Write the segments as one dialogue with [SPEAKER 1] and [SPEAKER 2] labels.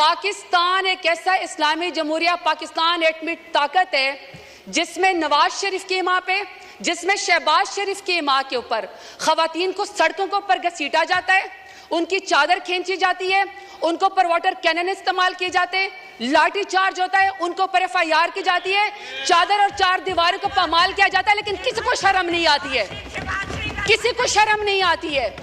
[SPEAKER 1] पाकिस्तान एक ऐसा इस्लामी जमहूरिया पाकिस्तान एटमी ताकत है जिसमें नवाज शरीफ की माँ पे, जिसमें शहबाज शरीफ की माँ के ऊपर खवातीन को सड़कों के ऊपर घसीटा जाता है, उनकी चादर खींची जाती है, उनको ऊपर वाटर कैनन इस्तेमाल किए जाते हैं, लाठी चार्ज होता है, उनको ऊपर FIR की जाती है, चादर और चार दीवारों को पामाल किया जाता है, लेकिन किसी को शर्म नहीं आती है, किसी को शर्म नहीं आती है।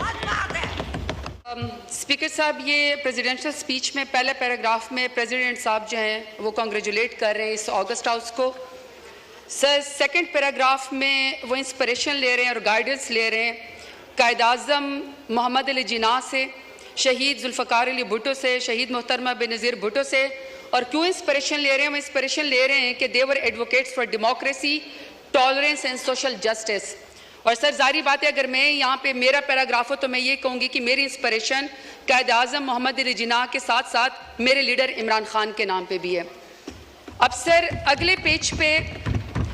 [SPEAKER 1] स्पीकर साहब, ये प्रेसिडेंशियल स्पीच में पहले पैराग्राफ में प्रेसिडेंट साहब जो हैं वो कांग्रेचुलेट कर रहे हैं इस ऑगस्ट हाउस को। सर, सेकंड पैराग्राफ में वो इंस्पिरेशन ले रहे हैं और गाइडेंस ले रहे हैं कायद-ए-आज़म मोहम्मद अली जिन्ना से, शहीद जुल्फ़िकार अली भुट्टो से, शहीद मोहतरमा बेनज़ीर भुट्टो से। और क्यों इंस्पिरेशन ले रहे हैं? वो इंस्पिरेशन ले रहे हैं कि they were advocates for democracy, tolerance and social justice. और सर, जारी बात है, अगर मैं यहाँ पे मेरा पैराग्राफ हो तो मैं ये कहूँगी कि मेरी इंस्पिरेशन कायद-ए-आज़म मोहम्मद अली जिन्ना के साथ साथ मेरे लीडर इमरान खान के नाम पे भी है। अब सर,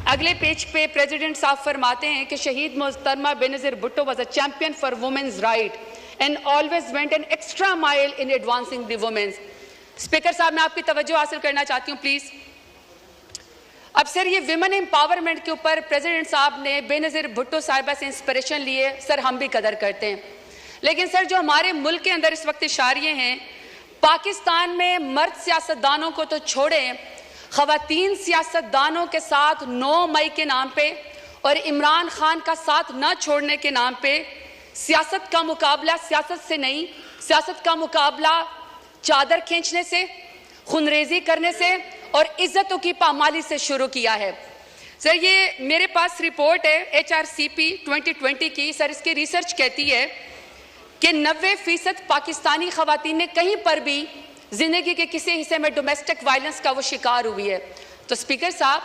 [SPEAKER 1] अगले पेज पे प्रेसिडेंट साहब फरमाते हैं कि शहीद मोहतरमा Benazir Bhutto was a champion for women's right and always went an extra mile in advancing the women's. Speaker साहब, मैं आपकी तवज्जो हासिल करना चाहती हूँ प्लीज। अब सर, ये विमेन एम्पावरमेंट के ऊपर प्रेसिडेंट साहब ने बेनज़ीर भुट्टो साहिबा से इंस्पिरेशन लिए। सर, हम भी कदर करते हैं, लेकिन सर जो हमारे मुल्क के अंदर इस वक्त इशारे हैं, पाकिस्तान में मर्द सियासतदानों को तो छोड़ें, खवातीन सियासतदानों के साथ 9 मई के नाम पे और इमरान खान का साथ न छोड़ने के नाम पे सियासत का मुकाबला सियासत से नहीं, सियासत का मुकाबला चादर खींचने से, खुनरेजी करने से और इज्जतों की पामाली से शुरू किया है। सर, ये मेरे पास रिपोर्ट है HRCP 2020 की। सर, इसकी रिसर्च कहती है कि 90% पाकिस्तानी खवातीन ने कहीं पर भी जिंदगी के किसी हिस्से में डोमेस्टिक वायलेंस का वो शिकार हुई है। तो स्पीकर साहब,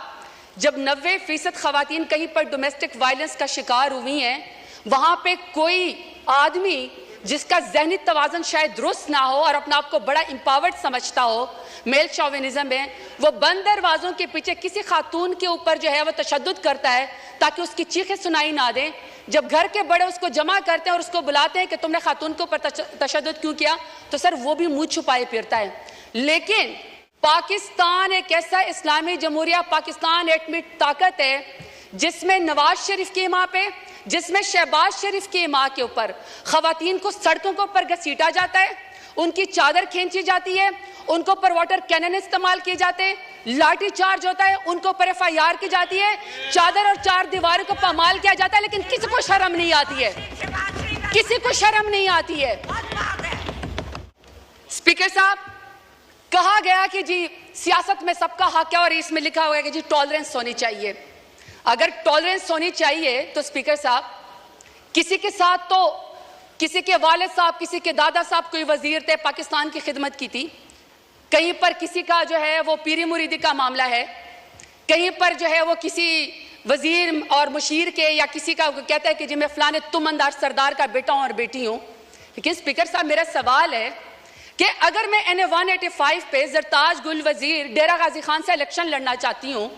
[SPEAKER 1] जब 90% खवातीन कहीं पर डोमेस्टिक वायलेंस का शिकार हुई हैं, वहाँ पे कोई आदमी जिसका जहनी तवाज़न शायद दुरुस्त ना हो और अपना आप को बड़ा एम्पावर्ड समझता हो, मेल शॉविनिज्म है, वो बंद दरवाज़ों के पीछे किसी खातून के ऊपर जो है वो तशद्दुद करता है ताकि उसकी चीखें सुनाई ना दें। जब घर के बड़े उसको जमा करते हैं और उसको बुलाते हैं कि तुमने खातून के ऊपर तशद्दुद क्यों किया, तो सर वो भी मुंह छुपाए फिरता है। लेकिन पाकिस्तान एक ऐसा इस्लामी जमहूरिया पाकिस्तान एटमी ताकत है जिसमें नवाज शरीफ की माँ पे, जिसमें शहबाज शरीफ की माँ के ऊपर खवातीन को सड़कों के ऊपर घसीटा जाता है, उनकी चादर खींची जाती है, उनको ऊपर वाटर कैनन इस्तेमाल किए जाते हैं, लाठी चार्ज होता है, उनको ऊपर FIR की जाती है, चादर और चार दीवारों को पामाल किया जाता है, लेकिन किसी को शर्म नहीं आती है, किसी को शर्म नहीं आती है। स्पीकर साहब, कहा गया कि जी सियासत में सबका हक है और इसमें लिखा हुआ है कि जी टॉलरेंस होनी चाहिए। अगर टॉलरेंस होनी चाहिए तो स्पीकर साहब, किसी के साथ तो किसी के वालिद साहब, किसी के दादा साहब कोई वजीर थे, पाकिस्तान की खिदमत की थी, कहीं पर किसी का जो है वो पीरी मुरीदी का मामला है, कहीं पर जो है वो किसी वजीर और मुशीर के या किसी का कहता है कि जी मैं फलाने तुमंदार सरदार का बेटा हूं और बेटी हूं। लेकिन स्पीकर साहब, मेरा सवाल है कि अगर मैं NA 185 पे जरताज गुल वजीर डेरा गाजी खान से इलेक्शन लड़ना चाहती हूँ,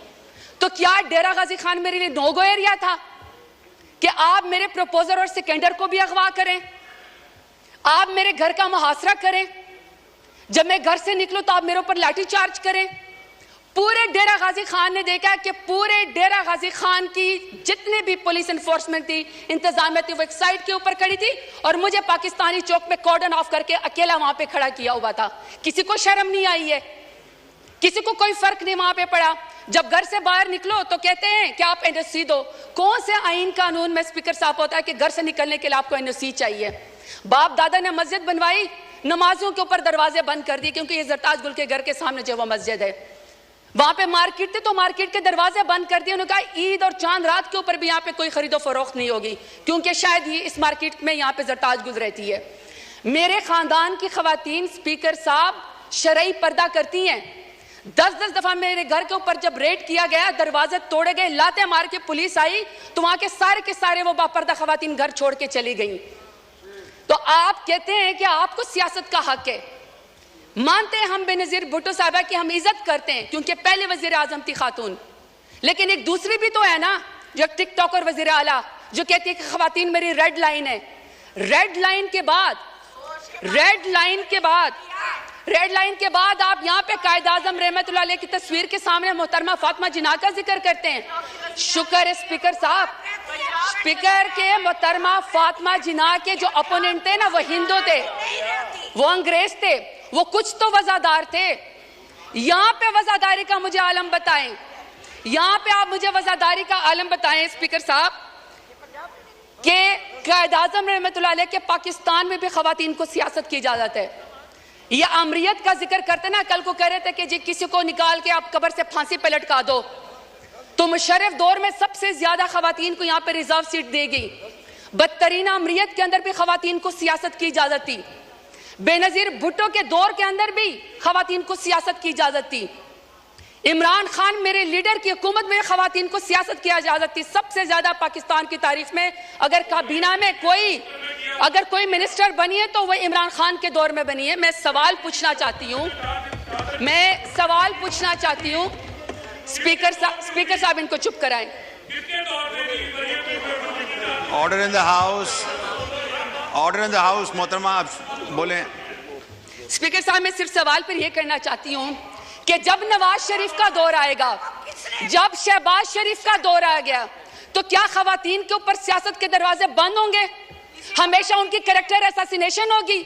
[SPEAKER 1] तो क्या डेरा गाजी खान मेरे लिए नो गो एरिया था कि आप मेरे प्रपोजर और सिकंदर को भी अगवा करें, आप मेरे घर का मुहासरा करें, जब मैं घर से निकलूं तो आप मेरे ऊपर लाठी चार्ज करें? पूरे डेरा गाजी खान ने देखा कि पूरे डेरा गाजी खान की जितने भी पुलिस एनफोर्समेंट थी, इंतजामिया थी, वो एक साइड के ऊपर खड़ी थी और मुझे पाकिस्तानी चौक में कॉर्डन ऑफ करके अकेला वहां पे खड़ा किया हुआ था। किसी को शर्म नहीं आई है, किसी को कोई फर्क नहीं वहां पे पड़ा। जब घर से बाहर निकलो तो कहते हैं कि आप NOC दो। कौन से आईन कानून में स्पीकर साहब होता है कि घर से निकलने के लिए आपको NOC चाहिए? बाप दादा ने मस्जिद बनवाई, नमाजों के ऊपर दरवाजे बंद कर दिए, क्योंकि ये जरताज गुल के घर के सामने जो वो मस्जिद है, वहां पे मार्केट थी तो मार्केट के दरवाजे बंद कर दिए। उन्होंने कहा ईद और चांद रात के ऊपर भी यहाँ पे कोई खरीदो फरोख्त नहीं होगी, क्योंकि शायद ये इस मार्केट में यहाँ पे जरताज गुल रहती है। मेरे खानदान की खवातीन स्पीकर साहब शरई पर्दा करती हैं। 10-10 दफा मेरे घर के ऊपर जब रेड किया गया, दरवाजे तोड़े गए, लाते मार के पुलिस आई, तो वहां के सारे वो बापर्दा खवातीन घर छोड़ के चली गई। तो आप कहते हैं कि आपको सियासत का हक है। मानते हैं हम बेनज़ीर भुट्टो साहबा की हम इज्जत करते हैं क्योंकि पहले वजीर आजम थी खातून, लेकिन एक दूसरी भी तो है ना जो टिकटॉकर वजीर आला जो कहती है कि खवातीन मेरी रेड लाइन है। रेड लाइन के बाद रेड लाइन के बाद आप यहाँ पे कायद-ए-आज़म रहमतुल्लाह अलैह की तस्वीर के सामने मोहतरमा फातिमा जिन्ना का जिक्र करते हैं। शुक्र है स्पीकर साहब, स्पीकर के मोहतरमा फातिमा जिन्ना के जो अपोनेंट थे ना, वो हिंदू थे, वो अंग्रेज थे, वो कुछ तो वजादार थे। यहाँ पे वजादारी का मुझे आलम बताएं, यहाँ पे आप मुझे वजादारी का आलम बताएं स्पीकर साहब कि कायद-ए-आज़म रहमतुल्लाह अलैह के पाकिस्तान में भी खवातीन को सियासत की इजाजत है। ये अमरीत का जिक्र करते ना, कल को कह रहे थे कि जी किसी को निकाल के आप कब्र से फांसी पे लटका दो, तो मुशर्रफ दौर में सबसे ज्यादा खवातीन को यहाँ पे रिजर्व सीट देगी। बदतरीन अमरीत के अंदर भी खवातीन को सियासत की इजाजत थी। बेनजीर भुट्टो के दौर के अंदर भी खवातीन को सियासत की इजाजत थी। इमरान खान मेरे लीडर की हुकूमत में खवातीन को सियासत की इजाजत थी। सबसे ज्यादा पाकिस्तान की तारीख में अगर काबीना में कोई मिनिस्टर बनी है तो वह इमरान खान के दौर में बनी है। मैं सवाल पूछना चाहती हूँ स्पीकर साहब इनको चुप कराएं।
[SPEAKER 2] ऑर्डर इन द हाउस, मोहतरमा आप बोलें।
[SPEAKER 1] स्पीकर साहब मैं सिर्फ सवाल पर यह करना चाहती हूँ कि जब नवाज शरीफ का दौर आएगा, जब शहबाज शरीफ का दौर आ गया, तो क्या खवातीन के ऊपर सियासत के दरवाजे बंद होंगे? हमेशा उनकी कैरेक्टर असैसिनेशन होगी,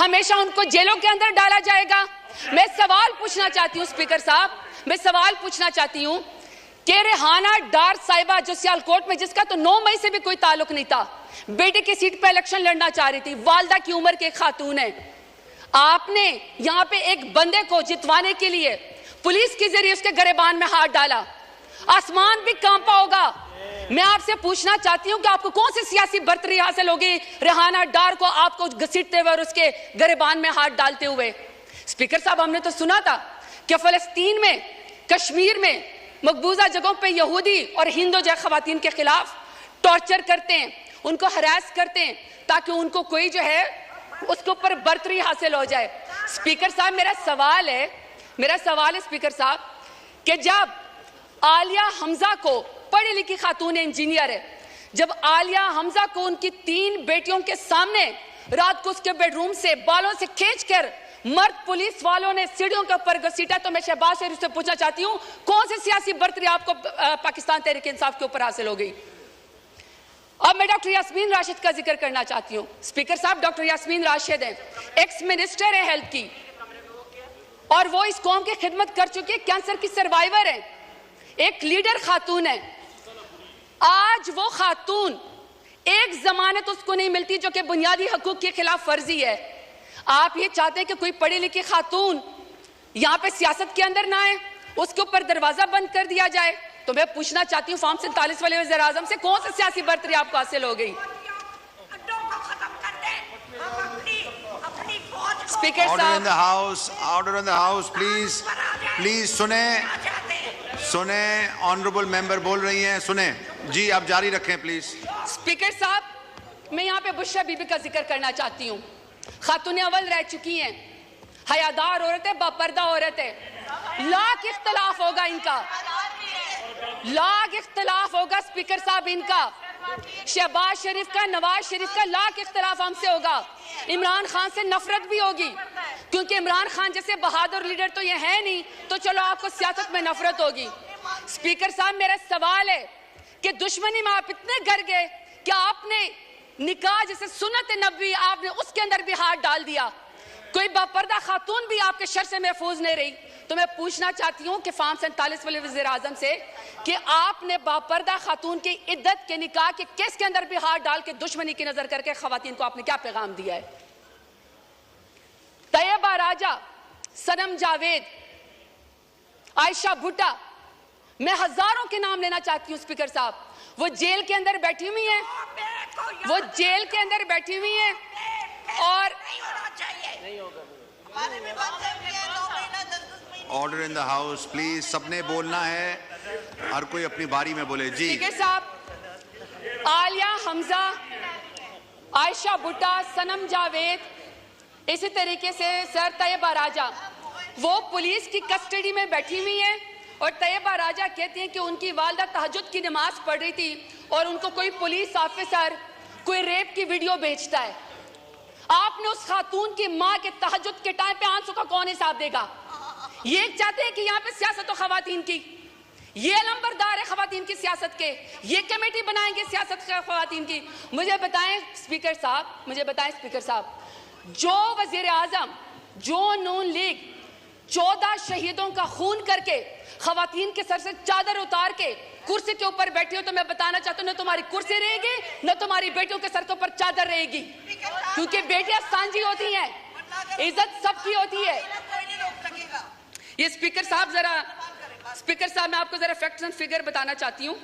[SPEAKER 1] हमेशा उनको जेलों के अंदर डाला जाएगा? मैं सवाल पूछना चाहती हूँ स्पीकर साहब, मैं सवाल पूछना चाहती हूँ कि रेहाना डार साहिबा जो सियालकोट में, जिसका तो 9 मई से भी कोई ताल्लुक नहीं था, बेटे की सीट पर इलेक्शन लड़ना चाह रही थी, वालदा की उम्र के खातून है, आपने यहाँ पे एक बंदे को जितवाने के लिए पुलिस के जरिए उसके गिरबान में हाथ डाला, आसमान भी कांपा होगा। मैं आपसे पूछना चाहती हूँ कि आपको कौन सी सियासी बर्तरी हासिल होगी रेहाना डार को आपको घसीटते हुए और उसके गिरबान में हाथ डालते हुए? स्पीकर साहब हमने तो सुना था कि फलस्तीन में, कश्मीर में मकबूजा जगहों पे यहूदी और हिंदू जो खवातीन के खिलाफ टॉर्चर करते हैं, उनको हरास करते हैं ताकि उनको कोई जो है उसके ऊपर बर्तरी हासिल हो जाए। स्पीकर साहब मेरा सवाल है स्पीकर साहब कि जब आलिया हमजा को, पढ़ी लिखी खातून इंजीनियर है, जब आलिया हमजा को उनकी 3 बेटियों के सामने रात को उसके बेडरूम से बालों से खींचकर मर्द पुलिस वालों ने सीढ़ियों के ऊपर घसीटा, तो मैं शहबाज शरीफ से पूछना चाहती हूँ कौन सी सियासी बर्तरी आपको पाकिस्तान तहरीक इंसाफ के ऊपर हासिल हो गई? अब मैं डॉक्टर यास्मीन राशिद का जिक्र करना चाहती हूँ। स्पीकर साहब डॉक्टर यास्मीन राशिद हैं, एक्स मिनिस्टर है हेल्थ की, और वो इस कौम की खिदमत कर चुकी है, कैंसर की सर्वाइवर है, एक लीडर खातून है। आज वो खातून, एक जमानत उसको नहीं मिलती जो कि बुनियादी हकूक के खिलाफ फर्जी है। आप ये चाहते हैं कि कोई पढ़ी लिखी खातून यहाँ पे सियासत के अंदर ना आए, उसके ऊपर दरवाजा बंद कर दिया जाए? तो मैं पूछना चाहती हूँ फॉर्म 47 वाले वज़ीर आज़म से कौन सी सियासी बर्तरी आपको हासिल हो गई? स्पीकर साहब,
[SPEAKER 2] order in the house please सुने ऑनरेबल मेंबर बोल रही हैं, सुने जी, आप जारी रखें प्लीज।
[SPEAKER 1] स्पीकर साहब मैं यहाँ पे बुशरा बीबी का जिक्र करना चाहती हूँ। खातून अव्वल रह चुकी हैं, हयादार औरत है, बापर्दा औरत है, लाख इख्तलाफ होगा इनका, लाख इख्तलाफ होगा स्पीकर साहब इनका, शहबाज शरीफ का, नवाज शरीफ का लाख इख्तलाफ हमसे होगा, इमरान खान से नफरत भी होगी, क्योंकि इमरान खान जैसे बहादुर लीडर तो ये है नहीं, तो चलो आपको सियासत में नफरत होगी। स्पीकर साहब मेरा सवाल है कि दुश्मनी में आप इतने गर गए कि आपने निकाह जैसे सुन्नत नबी, आपने उसके अंदर भी हाथ डाल दिया, कोई बापर्दा खातून भी आपके शर से महफूज नहीं रही। तो मैं पूछना चाहती हूँ कि फॉर्म 47 वाले वज़ीर आज़म से कि आपने बापर्दा खातून की इद्दत के निकाह के केस के अंदर भी हाथ डाल के दुश्मनी की नजर करके खवातीन को आपने क्या पैगाम दिया है? तैयबा राजा, सनम जावेद, आयशा भुट्टा, मैं हजारों के नाम लेना चाहती हूँ स्पीकर साहब, वो जेल के अंदर बैठी हुई हैं, वो जेल के अंदर बैठी हुई हैं, और
[SPEAKER 2] order in the house please, सबने बोलना है, हर कोई अपनी बारी में बोले जी।
[SPEAKER 1] स्पीकर साहब आलिया हमजा, आयशा भुट्टा, सनम जावेद, इसी तरीके से सर तैयबा राजा, वो पुलिस की कस्टडी में बैठी हुई हैं, और तैयबा राजा कहती हैं कि उनकी वालदा तहज्जुद की नमाज पढ़ रही थी और उनको कोई पुलिस ऑफिसर कोई रेप की वीडियो भेजता है। आपने उस खातून की मां के तहज्जुद के टाइम पे आंसू का कौन हिसाब देगा? ये चाहते हैं कि यहाँ पे सियासत हो खवातीन की, ये लंबरदार है खवातीन की सियासत के, ये कमेटी बनाएंगे सियासत खवातीन की। मुझे बताएं स्पीकर साहब, जो वजीर आजम, जो नून लीग 14 शहीदों का खून करके खवातीन के सर से चादर उतार के कुर्सी के ऊपर बैठी हो, तो मैं बताना चाहता हूं, न तुम्हारी कुर्सी रहेगी, न तुम्हारी बेटियों के सर के ऊपर चादर रहेगी, क्योंकि बेटियां सांझी होती हैं, इज्जत सबकी होती है। ये स्पीकर साहब मैं आपको जरा फैक्ट्स एंड फिगर बताना चाहती हूँ।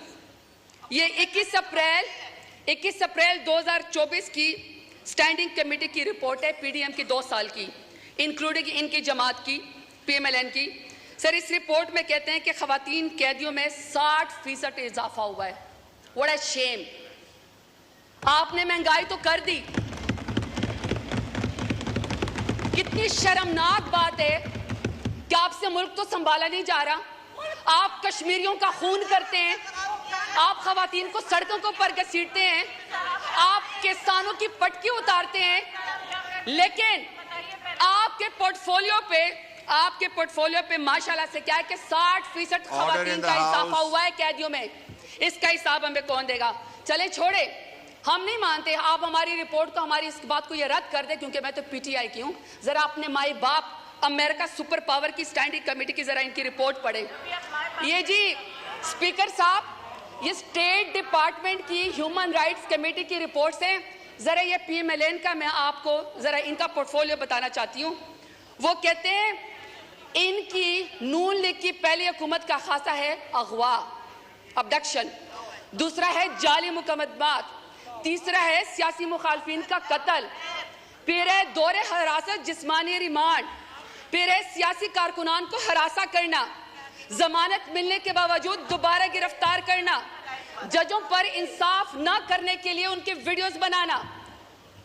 [SPEAKER 1] ये 21 अप्रैल 2024 की स्टैंडिंग कमेटी की रिपोर्ट है, पीडीएम की 2 साल की, इंक्लूडिंग इनकी जमात की, पीएमएलएन की। सर, इस रिपोर्ट में कहते हैं कि खवातीन कैदियों में 60% इजाफा हुआ है। What a shame. आपने महंगाई तो कर दी, कितनी शर्मनाक बात है कि आपसे मुल्क तो संभाला नहीं जा रहा। आप कश्मीरियों का खून करते हैं, आप खवातीन को सड़कों को पर घसीटते हैं, आप किसानों की पटकी उतारते हैं, लेकिन आपके पोर्टफोलियो पे माशाल्लाह से क्या है कि 60% खवातीन का इजाफा हुआ है कैदियों में। इसका हिसाब हमें कौन देगा? चले छोड़े, हम नहीं मानते। आप हमारी रिपोर्ट को, हमारी इस बात को ये रद्द कर दे, क्योंकि मैं तो पीटीआई की हूँ। जरा अपने माई बाप अमेरिका सुपर पावर की स्टैंडिंग कमेटी की जरा इनकी रिपोर्ट पढ़े। ये जी स्पीकर साहब, ये स्टेट डिपार्टमेंट की ह्यूमन राइट्स कमेटी की रिपोर्ट से जरा ये पीएमएलएन का मैं आपको जरा इनका पोर्टफोलियो बताना चाहती हूँ। वो कहते हैं इनकी नून लीग की पहली हुकूमत का खासा है अगवा, अबडक्शन, दूसरा है जाली मुकदमात, तीसरा है सियासी मुखालफिन का कत्ल, फिर है दौरे हरासत, जिस्मानी रिमांड, फिर है सियासी कारकुनान को हरासा करना, जमानत मिलने के बावजूद दोबारा गिरफ्तार करना, जजों पर इंसाफ न करने के लिए उनके वीडियोस बनाना,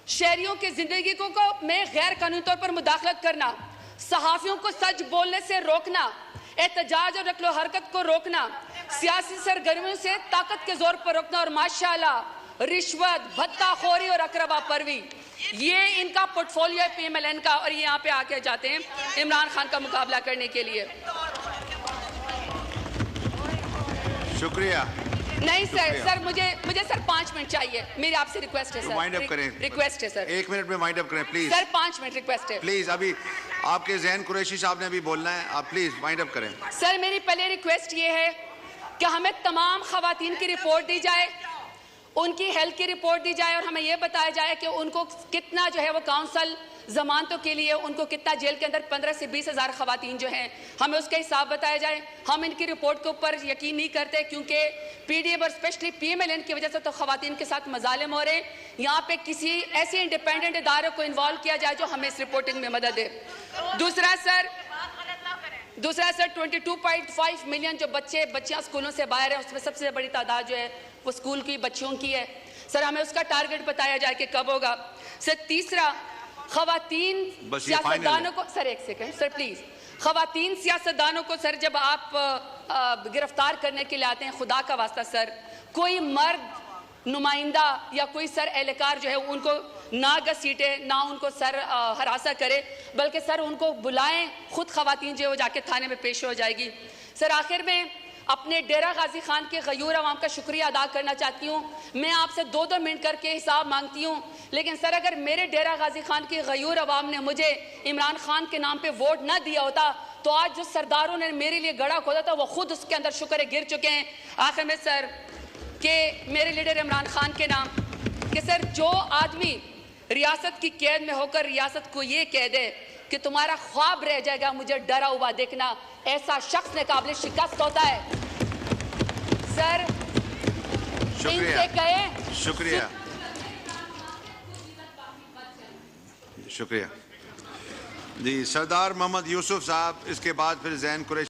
[SPEAKER 1] शहरियों की जिंदगी को में गैर कानूनी तौर पर मुदाखलत करना, सहाफियों को सच बोलने से रोकना, एहतजाज और नकलो हरकत को रोकना, सियासी सरगर्मियों से ताकत के जोर पर रोकना, और माशाल्लाह रिश्वत, भत्ताखोरी और अकरबा परवी, ये इनका पोर्टफोलियो है पीएमएलएन का। और ये यहाँ पे आके जाते हैं इमरान खान का मुकाबला करने के लिए।
[SPEAKER 2] शुक्रिया।
[SPEAKER 1] नहीं सर, मुझे सर 5 मिनट चाहिए, मेरी आपसे रिक्वेस्ट है सर।
[SPEAKER 2] वाइंड अप करें,
[SPEAKER 1] रिक्वेस्ट है सर,
[SPEAKER 2] 1 मिनट में वाइंड अप करें प्लीज
[SPEAKER 1] सर। 5 मिनट रिक्वेस्ट है
[SPEAKER 2] प्लीज। अभी आपके ज़हन कुरैशी साहब ने अभी बोलना है, आप प्लीज वाइंड अप करें।
[SPEAKER 1] सर, मेरी पहले रिक्वेस्ट ये है कि हमें तमाम खवातीन की रिपोर्ट दी जाए, उनकी हेल्थ की रिपोर्ट दी जाए, और हमें यह बताया जाए कि उनको कितना जो है वो काउंसिल जमानतों के लिए उनको कितना जेल के अंदर 15 से 20 हज़ार खवातीन जो हैं, हमें उसका हिसाब बताया जाए। हम इनकी रिपोर्ट के ऊपर यकीन नहीं करते, क्योंकि पीडीएम और स्पेशली पीएमएलएन की वजह से तो खवातीन के साथ मजालिम हो रहे हैं। यहाँ पे किसी ऐसे इंडिपेंडेंट इदारे को इन्वॉल्व किया जाए जो हमें इस रिपोर्टिंग में मदद दे। दूसरा सर 22.5 मिलियन जो बच्चियां स्कूलों से बाहर हैं, उसमें सबसे बड़ी तादाद जो है वो स्कूल की बच्चियों की है। सर, हमें उसका टारगेट बताया जाए कि कब होगा। सर, तीसरा, खवातीन सियासतदानों को, सर एक सेकंड सर प्लीज, खवातीन सियासतदानों को सर जब आप गिरफ्तार करने के लिए आते हैं, खुदा का वास्ता सर कोई मर्द नुमाइंदा या कोई सर एहलकार जो है उनको ना घसीटे, ना उनको सर हरासा करे, बल्कि सर उनको बुलाएं, खुद खवातीन जो है वो जाके थाने में पेश हो जाएगी। सर, आखिर में अपने डेरा गाजी खान के गयूर अवाम का शुक्रिया अदा करना चाहती हूँ। मैं आपसे 2-2 मिनट करके हिसाब मांगती हूँ, लेकिन सर अगर मेरे डेरा गाजी खान की गयूर अवाम ने मुझे इमरान खान के नाम पे वोट ना दिया होता, तो आज जो सरदारों ने मेरे लिए गड़ा खोदा था वो खुद उसके अंदर शुक्र गिर चुके हैं। आखिर में सर के मेरे लीडर इमरान खान के नाम कि सर जो आदमी रियासत की कैद में होकर रियासत को ये कह दे कि तुम्हारा ख्वाब रह जाएगा मुझे डरा हुआ देखना, ऐसा शख्स ने काबिल शिकस्त होता है। सर, इनसे कहे
[SPEAKER 2] शुक्रिया शुक्रिया जी। सरदार मोहम्मद यूसुफ साहब, इसके बाद फिर ज़ैन कुरैशी।